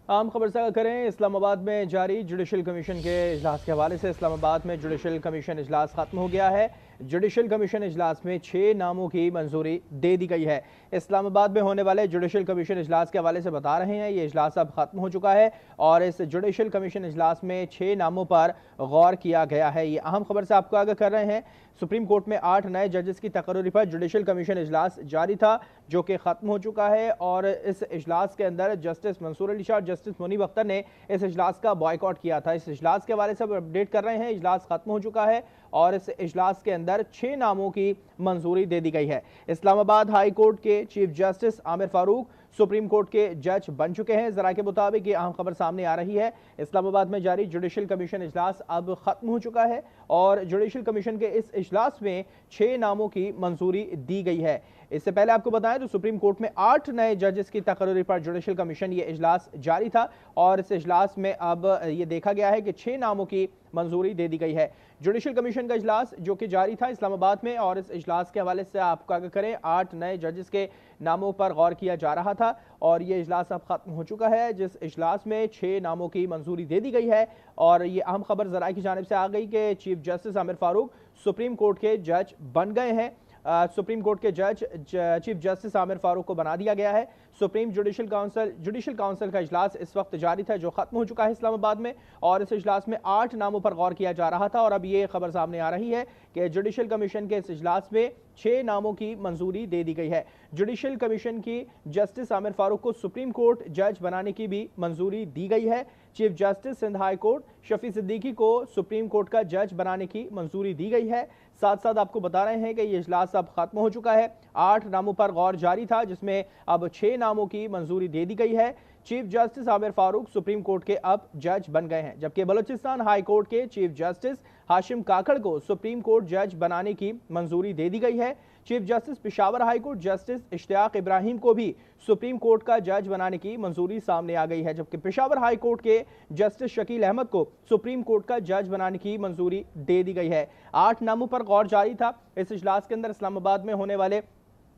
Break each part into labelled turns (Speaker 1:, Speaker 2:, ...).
Speaker 1: आम खबर साझा करें। इस्लामाबाद में जारी जुडिशल कमीशन के इजलास के हवाले से इस्लामाबाद में जुडिशल कमीशन इजलास खत्म हो गया है। जुडिशल कमीशन इजलास में 6 नामों की मंजूरी दे दी गई है। इस्लामाबाद में होने वाले जुडिशल कमीशन इजलास के हवाले से बता रहे हैं, ये इजलास अब खत्म हो चुका है और इस जुडिशल कमीशन इजलास में 6 नामों पर गौर किया गया है। ये अहम खबर से आपको आगाह कर रहे हैं। सुप्रीम कोर्ट में 8 नए जजेस की तकर्री पर जुडिशल कमीशन इजलास जारी था, जो कि खत्म हो चुका है और इस इजलास के अंदर जस्टिस मंसूर अली शाह और जस्टिस मुनीब अख्तर ने इस इजलास का बॉयकॉट किया था। इस इजलास के हवाले से अपडेट कर रहे हैं, इजलास खत्म हो चुका है और इस इजलास के अंदर 6 नामों की मंजूरी दे दी गई है। इस्लामाबाद हाई कोर्ट के chief justice Aamir Farooq supreme court के जज बन चुके हैं। जरा के मुताबिक ये अहम खबर सामने आ रही है। इस्लामाबाद में जारी जुडिशल कमीशन इजलास अब खत्म हो चुका है और जुडिशल कमीशन के इस इजलास में 6 नामों की मंजूरी दी गई है। इससे पहले आपको बताएं तो सुप्रीम कोर्ट में 8 नए जजेस की तकर्री पर जुडिशल कमीशन ये इजलास जारी था और इस इजलास में अब ये देखा गया है कि 6 नामों की मंजूरी दे दी गई है। जुडिशल कमीशन का इजलास जो कि जारी था इस्लामाबाद में और इस इजलास के हवाले से आपको आगाह करें, 8 नए जजेस के नामों पर गौर किया जा रहा था और ये इजलास अब खत्म हो चुका है, जिस इजलास में 6 नामों की मंजूरी दे दी गई है। और ये अहम खबर जराए की जानिब से आ गई कि chief justice Aamir Farooq supreme court के जज बन गए हैं। सुप्रीम कोर्ट के जज चीफ जस्टिस आमिर फारूक को बना दिया गया है। सुप्रीम जुडिशल काउंसिल का इजलास इस वक्त जारी था, जो खत्म हो चुका है इस्लामाबाद में और इस इजलास में 8 नामों पर गौर किया जा रहा था और अब ये खबर सामने आ रही है कि जुडिशल कमीशन के इस इजलास में 6 नामों की मंजूरी दे दी गई है। जुडिशल कमीशन की जस्टिस आमिर फारूक को सुप्रीम कोर्ट जज बनाने की भी मंजूरी दी गई है। Chief justice Sindh high court Shafi Siddiqui को सुप्रीम कोर्ट का जज बनाने की मंजूरी दी गई है। साथ साथ आपको बता रहे हैं कि ये इजलास अब खत्म हो चुका है। 8 नामों पर गौर जारी था, जिसमें अब 6 नामों की मंजूरी दे दी गई है। Chief justice Aamir Farooq supreme court के अब जज बन गए हैं, जबकि बलूचिस्तान हाई कोर्ट के चीफ जस्टिस हाशिम काकड़ को सुप्रीम कोर्ट जज बनाने की मंजूरी दे दी गई है। Chief justice Peshawar high court justice Ishtiaq Ibrahim को भी सुप्रीम कोर्ट का जज बनाने की मंजूरी सामने आ गई है, जबकि पेशावर हाई कोर्ट के जस्टिस शकील अहमद को सुप्रीम कोर्ट का जज बनाने की मंजूरी दे दी गई है। 8 नामों पर गौर जारी था इस इजलास के अंदर। इस्लामाबाद में होने वाले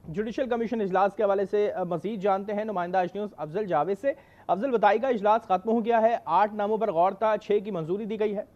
Speaker 1: जुडिशल कमीशन इजलास के हवाले से मजीद जानते हैं नुमाइंदा आज न्यूज़ अफजल जावेद से। अफजल बताइएगा, इजलास खत्म हो गया है, 8 नामों पर गौर था, 6 की मंजूरी दी गई है।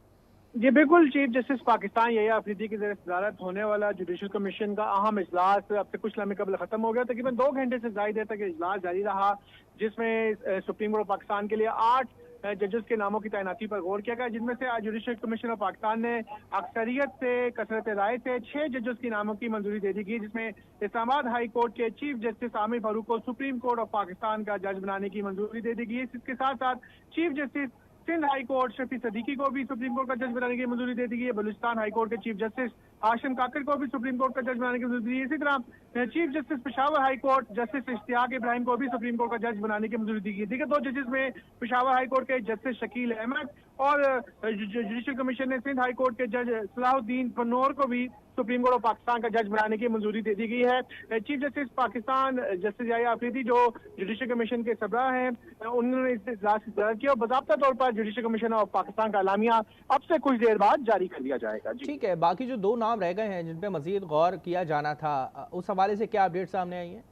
Speaker 2: जी बिल्कुल, चीफ जस्टिस पाकिस्तान यहिया अफरीदी की सदारत होने वाला जुडिशल कमीशन का अहम इजलास अब से कुछ लम्हे कबल खत्म हो गया। तकरीबन 2 घंटे से ज्यादा देर तक इजलास जारी रहा, जिसमें सुप्रीम कोर्ट ऑफ पाकिस्तान के लिए 8 जजेस के नामों की तैनाती पर गौर किया गया, जिनमें से आज जुडिशल कमीशन ऑफ पाकिस्तान ने अक्सरियत से कसरत राय से 6 जजेस की नामों की मंजूरी दे दी गई, जिसमें इस्लामाबाद हाई कोर्ट के चीफ जस्टिस आमिर फारूक को सुप्रीम कोर्ट ऑफ पाकिस्तान का जज बनाने की मंजूरी दे दी गई है। इसके साथ साथ chief justice Sindh high court Shafi Siddiqui को भी सुप्रीम कोर्ट का जज बनाने की मंजूरी दे दी गई है। बलूचिस्तान हाई कोर्ट के चीफ जस्टिस हाशिम काकड़ को भी सुप्रीम कोर्ट का जज बनाने की मंजूरी दी है। इसी तरह chief justice Peshawar high court justice Ishtiaq Ibrahim को भी सुप्रीम कोर्ट का जज बनाने की मंजूरी दी गई। दीगर 2 जजेस में पेशावर हाई कोर्ट के जस्टिस शकील अहमद और जुडिशल कमीशन ने सिंध हाई कोर्ट के जज सलाहुद्दीन पन्नौर को भी सुप्रीम कोर्ट ऑफ पाकिस्तान का जज बनाने की मंजूरी दे दी गई है। Chief justice Pakistan justice Yahya Afridi जो जुडिशल कमीशन के सरबराह हैं, उन्होंने इस इजलास की सदारत की और बाकायदा तौर पर जुडिशल कमीशन ऑफ पाकिस्तान का एलामिया अब से कुछ देर बाद जारी कर दिया जाएगा।
Speaker 1: ठीक है, बाकी जो 2 नाम रह गए हैं जिन पे मजीद गौर किया जाना था, उस हवाले से क्या अपडेट सामने आई है?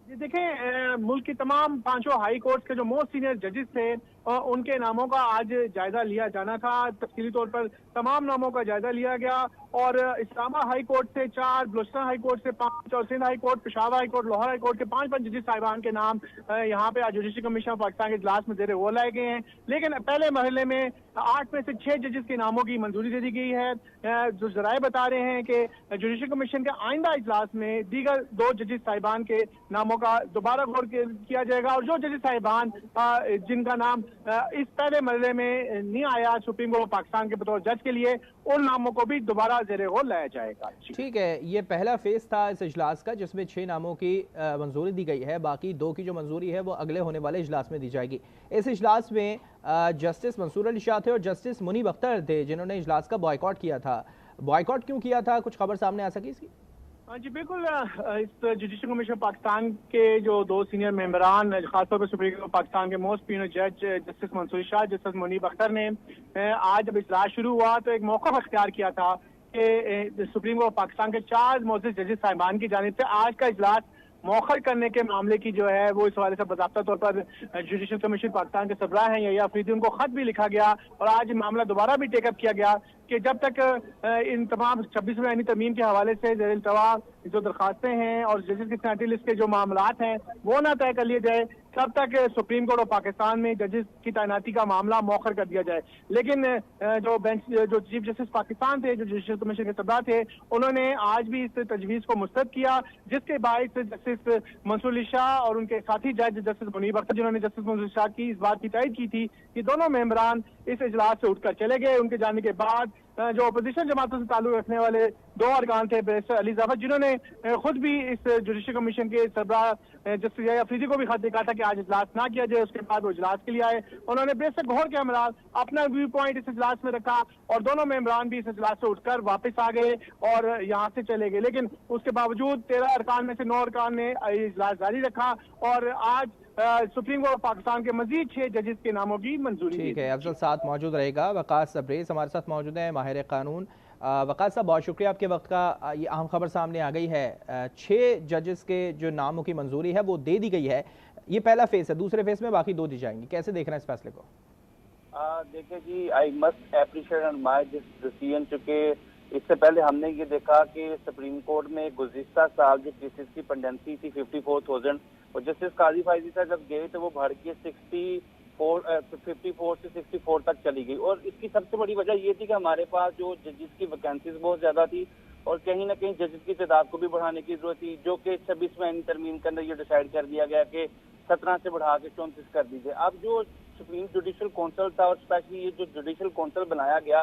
Speaker 2: जी देखें, मुल्क की तमाम 5 हाई कोर्ट के जो मोस्ट सीनियर जजेस थे उनके नामों का आज जायजा लिया जाना था। तफसीली तौर पर तमाम नामों का जायजा लिया गया और इस्लामाबाद हाई कोर्ट से 4, बलूचिस्तान हाई कोर्ट से 5 और Sindh high court, Peshawar high court, Lahore high court के 5 जजेस साहिबान के नाम यहाँ पे आज जुडिशल कमीशन ऑफ पाकिस्तान के इजलास में जेर गौर लाए गए हैं। लेकिन पहले मरहले में 8 में से 6 जजेस के नामों की मंजूरी दे दी गई है। जो जराए बता रहे हैं कि जुडिशल कमीशन के आइंदा इजलास में दीगर 2 जजेस साहिबान के नामों का दोबारा गौर किया जाएगा और जो जजेस साहिबान जिनका नाम इस पहले मरहले में नहीं आया सुप्रीम कोर्ट ऑफ पाकिस्तान के बतौर जज के लिए, उन नामों को भी दोबारा जेर गौर लाया जाएगा।
Speaker 1: ठीक है, ये पहला फेज था इस इजलास का जिसमें 6 नामों की मंजूरी दी गई है। बाकी 2 की जो मंजूरी है वो अगले होने वाले इजलास में दी जाएगी। इस इजलास में जस्टिस मंसूर अली शाह थे और जस्टिस मुनीब अख्तर थे जिन्होंने इजलास का बॉयकॉट किया था। बॉयकॉट क्यों किया था, कुछ खबर सामने आ सकी इसकी?
Speaker 2: जी बिल्कुल, इस जुडिशल कमीशन पाकिस्तान के जो 2 सीनियर मेंबरान, खासतौर पर सुप्रीम कोर्ट पाकिस्तान के मोस्ट सीनियर जज जस्टिस मंसूर शाह, जस्टिस मुनीब अख्तर ने आज जब इजलास शुरू हुआ तो एक मौका अख्तियार किया था कि सुप्रीम कोर्ट पाकिस्तान के 4 मोअज़्ज़िज़ जजेस साहिबान की जानिब से आज का इजलास मौखर करने के मामले की जो है वो इस हवाले से बाकायदा तौर पर जुडिशल कमीशन पाकिस्तान के सरबराह हैं यही अफरीदी, उनको खत भी लिखा गया और आज मामला दोबारा भी टेकअप किया गया कि जब तक इन तमाम 26वें आईनी तरमीम के हवाले से ज़ेर-ए-इल्तवा जो दरखास्तें हैं और जजेस की स्टैंडर्ड लिस्ट के जो मामलात हैं वो ना तय कर लिए जाए, तब तक सुप्रीम कोर्ट और पाकिस्तान में जजेस की तैनाती का मामला मौखर कर दिया जाए। लेकिन जो चीफ जस्टिस पाकिस्तान थे, जो जुडिशल कमीशन के सरबराह थे, उन्होंने आज भी इस तजवीज़ को मुस्तरद किया, जिसके बायस जस्टिस मंसूर अली शाह और उनके साथी जज जस्टिस मुनीब अख्तर, जिन्होंने जस्टिस मंसूर अली शाह की इस बात की तायद की थी कि दोनों मेंबरान इस इजलास से उठकर चले गए। उनके जाने के बाद जो अपोजिशन जमातों से ताल्लुक रखने वाले दो अरकान थे, बैरिस्टर अली जाफर, जिन्होंने खुद भी इस जुडिशल कमीशन के सरबराह जस्टिस यही अफरीदी को भी खत लिखा था कि आज इजलास ना किया जाए, उसके बाद वो इजलास के लिए आए। उन्होंने बेशक गौर के हमराज अपना व्यू पॉइंट इस इजलास में रखा और दोनों मेंबरान भी इस इजलास से उठकर वापस आ गए और यहाँ से चले गए। लेकिन उसके बावजूद 13 अरकान में से 9 अरकान ने इजलास जारी रखा और आज सुप्रीम कोर्ट पाकिस्तान के मजीद 6 जजेस के नामों की मंजूरी।
Speaker 1: ठीक है, अफजल साथ मौजूद रहेगा। वकास सबरेज हमारे साथ मौजूद हैं, माहिर कानून। वकास साहब, बहुत शुक्रिया आपके वक्त का। ये अहम खबर सामने आ गई है, 6 जजेस के जो नामों की मंजूरी है वो दे दी गई है। ये पहला फेज है, दूसरे फेज में बाकी 2 दी जाएंगी। कैसे देख रहे हैं इस फैसले को?
Speaker 3: देखिए जी, I must appreciate and my this decision, चूंकि इससे पहले हमने ये देखा कि सुप्रीम कोर्ट में गुज़िश्ता साल जो केसेस की पेंडेंसी थी 54,000, और जस्टिस काजी फायजी साहब जब गए तो वो बढ़ के 54 से 64 तक चली गई। और इसकी सबसे बड़ी वजह ये थी कि हमारे पास जो जजेस की वैकेंसीज बहुत ज्यादा थी और कहीं ना कहीं जजेस की तादाद को भी बढ़ाने की जरूरत थी, जो कि 26वें आईनी तरमीम के अंदर ये डिसाइड कर दिया गया कि 17 से बढ़ा के 34 कर दीजिए। अब जो सुप्रीम जुडिशल काउंसिल था और स्पेशली ये जो जुडिशल काउंसिल बनाया गया,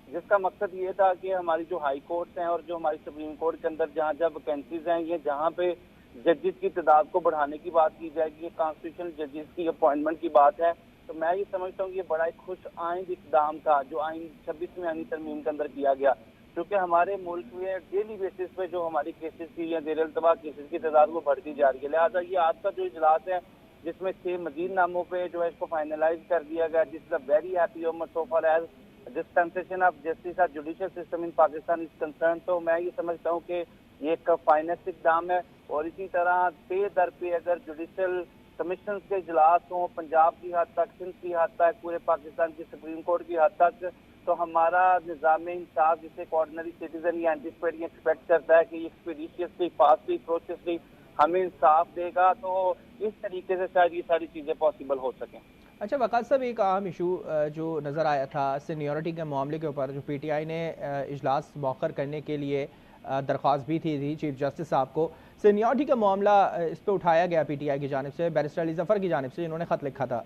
Speaker 3: जिसका मकसद ये था कि हमारी जो हाई कोर्ट्स हैं और जो हमारी सुप्रीम कोर्ट के अंदर जहाँ जहाँ वैकेंसीज हैं, ये जहाँ पे जजेस की तादाद को बढ़ाने की बात की जाएगी, ये कॉन्स्टिट्यूशनल जजेस की अपॉइंटमेंट की बात है, तो मैं ये समझता हूँ कि ये बड़ा एक खुश आइंद इकदाम था जो आइन 26वें आईनी तरमीम के अंदर किया गया, क्योंकि हमारे मुल्क में डेली बेसिस पे जो हमारी केसेस की या ज़ेर-ए-इल्तवा केसेस की तादाद वो बढ़ती जा रही है। लिहाजा ये आज का जो इजलास है जिसमें 6 मजीद नामों पे जो है इसको फाइनलाइज कर दिया गया, जिस वेरी हैप्पी और so far as dispensation of justice of judicial system in Pakistan is concern, तो मैं ये समझता हूँ कि ये एक फाइनेस्ट इकदाम है। और इसी तरह पे दर पे अगर जुडिशियल कमीशन के इजलास हों पंजाब की हद तक, सिंध की हद तक, पूरे पाकिस्तान की सुप्रीम कोर्ट की हद तक, तो हमारा निज़ाम इंसाफ जिसे ऑर्डिनरी सिटीजन या एंटिसिपेट एक्सपेक्ट करता है कि ये एक्सपीडिशियसली फास्टली प्रोसेसली हमें इंसाफ देगा, तो इस तरीके से शायद ये सारी चीज़ें पॉसिबल हो सकें।
Speaker 1: अच्छा वकास साहब, एक अहम इशू जो नज़र आया था सीनियरिटी के मामले के ऊपर, जो PTI ने इजलास मौखर करने के लिए दरख्वास्त भी थी चीफ जस्टिस साहब को, सीनियरिटी का मामला इस पर उठाया गया PTI की जानिब से, बैरिस्टर अली जफ़र की जानिब से, जिन्होंने ख़त लिखा था।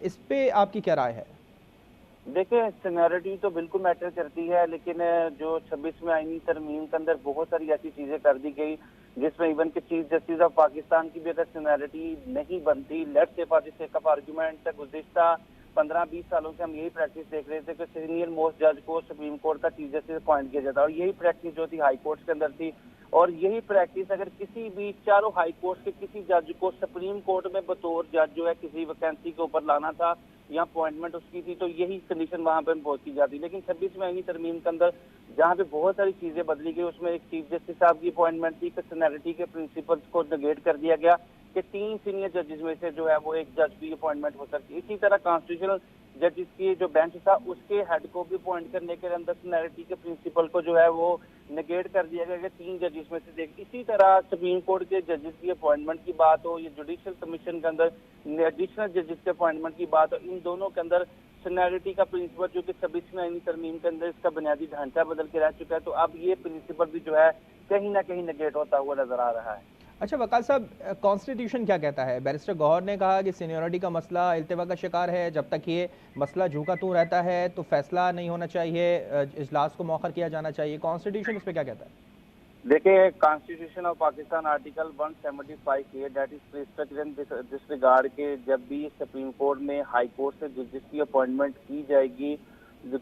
Speaker 1: इस पर आपकी क्या राय है?
Speaker 3: देखिए, सीनियरिटी तो बिल्कुल मैटर करती है, लेकिन जो 26वें आईनी तरमीम के अंदर बहुत सारी ऐसी चीज़ें कर दी गई जिसमें इवन के चीफ जस्टिस ऑफ पाकिस्तान की भी अगर सीनियरिटी नहीं बनती, let's say for the sake of argument, गुज़िश्ता 15-20 सालों से हम यही प्रैक्टिस देख रहे थे कि सीनियर मोस्ट जज को सुप्रीम कोर्ट का चीफ जस्टिस अपॉइंट किया जाता, और यही प्रैक्टिस जो थी हाई कोर्ट के अंदर थी, और यही प्रैक्टिस अगर किसी भी चारों हाई कोर्ट के किसी जज को सुप्रीम कोर्ट में बतौर जज जो है किसी वैकेंसी के ऊपर लाना था या अपॉइंटमेंट उसकी थी, तो यही कंडीशन वहां पर पहुंची जाती। लेकिन 26वें आईनी तरमीम के अंदर जहाँ पे बहुत सारी चीजें बदली गई, उसमें एक चीफ जस्टिस साहब की अपॉइंटमेंट थी कि सीनियरिटी के प्रिंसिपल्स को नेगेट कर दिया गया कि 3 सीनियर जजेस में से जो है वो एक जज की अपॉइंटमेंट हो सकती है। इसी तरह कॉन्स्टिट्यूशनल जजेस की जो बेंच था उसके हेड को भी अपॉइंट करने के अंदर सीनियरिटी के प्रिंसिपल को जो है वो नेगेट कर दिया गया कि 3 जजेस में से देख। इसी तरह सुप्रीम कोर्ट के जजेस की अपॉइंटमेंट की बात हो, ये जुडिशियल कमीशन के अंदर एडिशनल जजेस के अपॉइंटमेंट की बात हो, इन दोनों के अंदर सीनियरिटी का प्रिंसिपल जो कि 26वें आईनी तरमीम के अंदर इसका बुनियादी ढांचा बदल के रह चुका है, तो अब ये प्रिंसिपल भी जो है कहीं ना कहीं नेगेट होता हुआ नजर आ रहा है।
Speaker 1: अच्छा वकास साहब, कॉन्स्टिट्यूशन क्या कहता है? बैरिस्टर गौहर ने कहा कि सीनियरिटी का मसला इल्तिवा का शिकार है, जब तक ये मसला झूका तू रहता है तो फैसला नहीं होना चाहिए, इजलास को मौखर किया जाना चाहिए। कॉन्स्टिट्यूशन इस पर क्या कहता है?
Speaker 3: देखिए, constitution of Pakistan article 175A that is prescribed in this regard के जब भी सुप्रीम कोर्ट में हाई कोर्ट से जजेस की अपॉइंटमेंट की जाएगी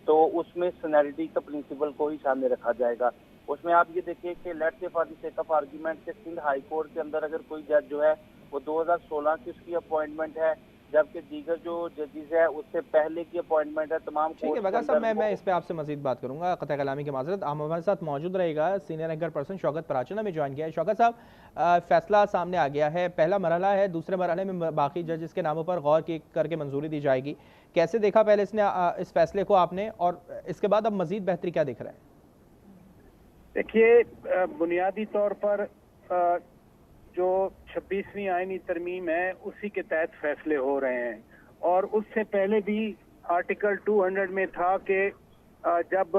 Speaker 3: तो उसमें सीनियरिटी का प्रिंसिपल को ही सामने रखा जाएगा। उसमें आप ये देखिए कि let's say for the sake of argument के सिंध हाई कोर्ट के अंदर अगर कोई जज जो है वो 2016 की उसकी अपॉइंटमेंट है जबकि दीगर जो जजेस है उससे पहले की अपॉइंटमेंट है तमाम।
Speaker 1: ठीक है वकास साहब, मैं इस पे आपसे मजीद बात करूंगा। क़तई कलामी की माजरत, आप हमारे साथ मौजूद रहेगा। सीनियर एंकर पर्सन शौकत पराचना में ज्वाइन किया है। शौकत साहब, फैसला सामने आ गया है, पहला मरहला है, दूसरे मरहले में बाकी जजेस के नामों पर गौर करके मंजूरी दी जाएगी। कैसे देखा पहले इस फैसले को आपने, और इसके बाद अब मजीद बेहतरी क्या दिख रहा है?
Speaker 4: देखिए, बुनियादी तौर पर जो 26वीं आईनी तरमीम है उसी के तहत फैसले हो रहे हैं, और उससे पहले भी आर्टिकल 200 में था कि जब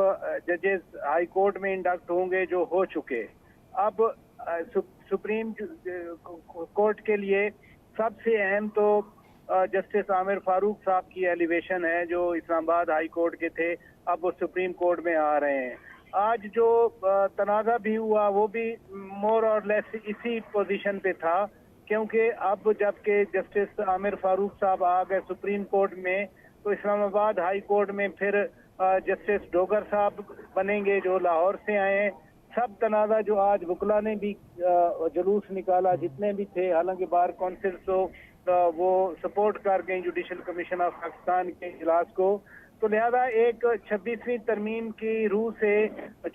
Speaker 4: जजेस हाई कोर्ट में इंडक्ट होंगे जो हो चुके, अब सुप्रीम कोर्ट के लिए सबसे अहम तो जस्टिस आमिर फारूक साहब की एलिवेशन है जो इस्लामाबाद हाई कोर्ट के थे, अब वो सुप्रीम कोर्ट में आ रहे हैं। आज जो तनाज़ा भी हुआ वो भी मोर और लेस इसी पोजीशन पे था, क्योंकि अब जबकि जस्टिस आमिर फारूक साहब आ गए सुप्रीम कोर्ट में, तो इस्लामाबाद हाई कोर्ट में फिर जस्टिस डोगर साहब बनेंगे जो लाहौर से आए हैं। सब तनाज़ा जो आज वकला ने भी जुलूस निकाला, जितने भी थे, हालांकि बार काउंसिल तो वो सपोर्ट कर गए जुडिशल कमीशन ऑफ पाकिस्तान के इजलास को, तो लिहाजा एक 26वीं तरमीम की रूह से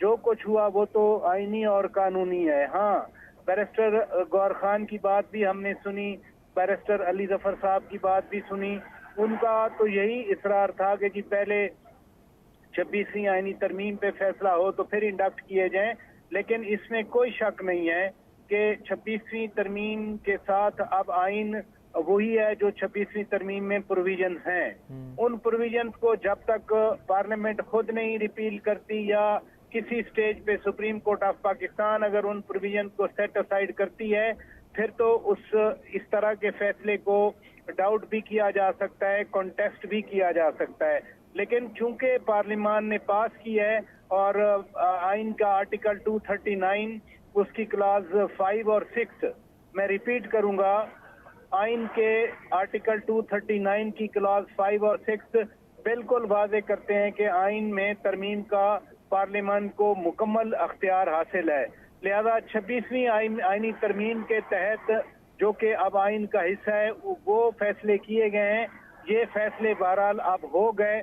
Speaker 4: जो कुछ हुआ वो तो आईनी और कानूनी है। हाँ, बैरिस्टर गौर खान की बात भी हमने सुनी, बैरिस्टर अली जफर साहब की बात भी सुनी। उनका तो यही इसरार था कि जी पहले 26वीं आईनी तरमीम पे फैसला हो तो फिर इंडक्ट किए जाएं, लेकिन इसमें कोई शक नहीं है कि 26वीं तरमीम के साथ अब आइन वही है जो 26वीं तरमीम में प्रोविजंस हैं। उन प्रोविजंस को जब तक पार्लियामेंट खुद नहीं रिपील करती या किसी स्टेज पे सुप्रीम कोर्ट ऑफ पाकिस्तान अगर उन प्रोविजंस को सेट असाइड करती है, फिर तो इस तरह के फैसले को डाउट भी किया जा सकता है, कॉन्टेस्ट भी किया जा सकता है। लेकिन चूंकि पार्लियामान ने पास की है और आइन का आर्टिकल 239 उसकी क्लास 5 और 6, मैं रिपीट करूंगा, आइन के आर्टिकल 239 की क्लास 5 और 6 बिल्कुल वाजे करते हैं कि आइन में तरमीम का पार्लियामेंट को मुकम्मल अख्तियार हासिल है। लिहाजा 26वीं आइनी तरमीम के तहत जो कि अब आइन का हिस्सा है वो फैसले किए गए हैं। ये फैसले बहरहाल अब हो गए,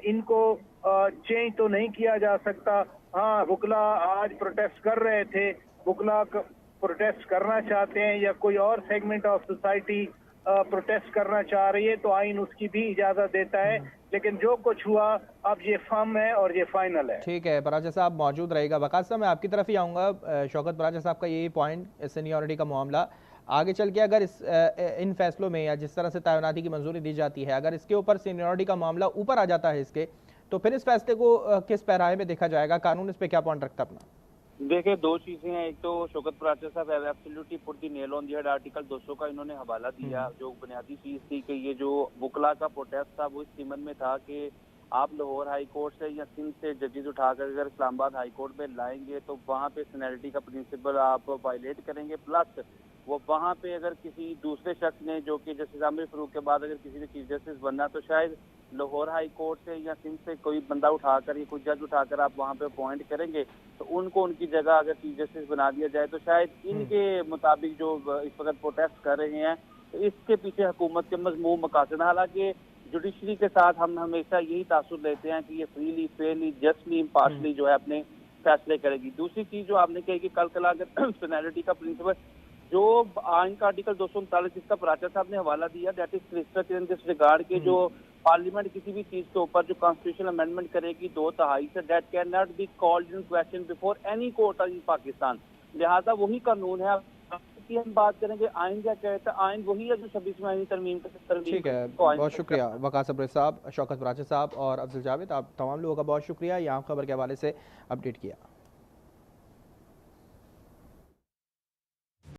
Speaker 4: इनको चेंज तो नहीं किया जा सकता। हाँ, वकला आज प्रोटेस्ट कर रहे थे, वकला प्रोटेस्ट करना चाहते हैं या कोई और सेगमेंट ऑफ सोसाइटी प्रोटेस्ट करना चाह रही है तो आइन उसकी भी इजाजत देता है, लेकिन जो कुछ हुआ अब ये फर्म है और ये फाइनल है।
Speaker 1: ठीक है, पराचा साहब मौजूद रहेगा। वकास साहब, मैं आपकी तरफ ही आऊँगा। शौकत पराचा साहब का यही पॉइंट, सीनियरिटी का मामला आगे चल के अगर इन फैसलों में या जिस तरह से तैनाती की मंजूरी दी जाती है, अगर इसके ऊपर सीनियरिटी का मामला ऊपर आ जाता है इसके, तो फिर इस फैसले को किस पैराए में देखा जाएगा? कानून इस पे क्या पॉइंट रखता अपना?
Speaker 3: देखिए, दो चीजें हैं। एक तो शौकत पराचा साहब absolutely put the nail on the head, article 200 का इन्होंने हवाला दिया। जो बुनियादी चीज थी कि ये जो वकला का प्रोटेस्ट था वो इस सीमन में था कि आप लाहौर हाई कोर्ट से या सिंध से जजेस उठाकर अगर इस्लामाबाद हाई कोर्ट में लाएंगे तो वहाँ पे सीनियरिटी का प्रिंसिपल आप वायलेट करेंगे, प्लस वो वहाँ पे अगर किसी दूसरे शख्स ने जो कि जस्टिस आमिर फारूक के बाद अगर किसी ने चीफ जस्टिस बनना तो शायद लाहौर हाई कोर्ट से या सिंध से कोई बंदा उठाकर या कोई जज उठाकर आप वहाँ पे अपॉइंट करेंगे तो उनको उनकी जगह अगर चीफ जस्टिस बना दिया जाए तो शायद इनके मुताबिक जो इस वक्त प्रोटेस्ट कर रहे हैं तो इसके पीछे हुकूमत के मजमूम मकासद। हालांकि जुडिशरी के साथ हम हमेशा यही तासुर लेते हैं कि ये फ्रीली, फेयरली, जस्टली, इम्पार्शली जो है अपने फैसले करेगी। दूसरी चीज जो आपने कही कि कल अगर पेनल्टी का प्रिंसिपल जो आइन का आर्टिकल 239 जिसका पराचा साहब ने हवाला दिया, that is crystal in this regard के जो पार्लियामेंट किसी भी चीज के ऊपर जो कॉन्स्टिट्यूशनल अमेंडमेंट करेगी 2/3 से, that can not be called in question before any court in Pakistan. लिहाजा वही कानून है। की हम बात करेंगे आइन क्या कहता है, आइन वही है जो 26वीं आईनी तरमीम का। ठीक
Speaker 1: है, बहुत शुक्रिया वकास अब्रे साहब, शौकत पराचा साहब और अफजल जावेद, आप तमाम लोगों का बहुत शुक्रिया यहाँ खबर के हवाले से अपडेट किया।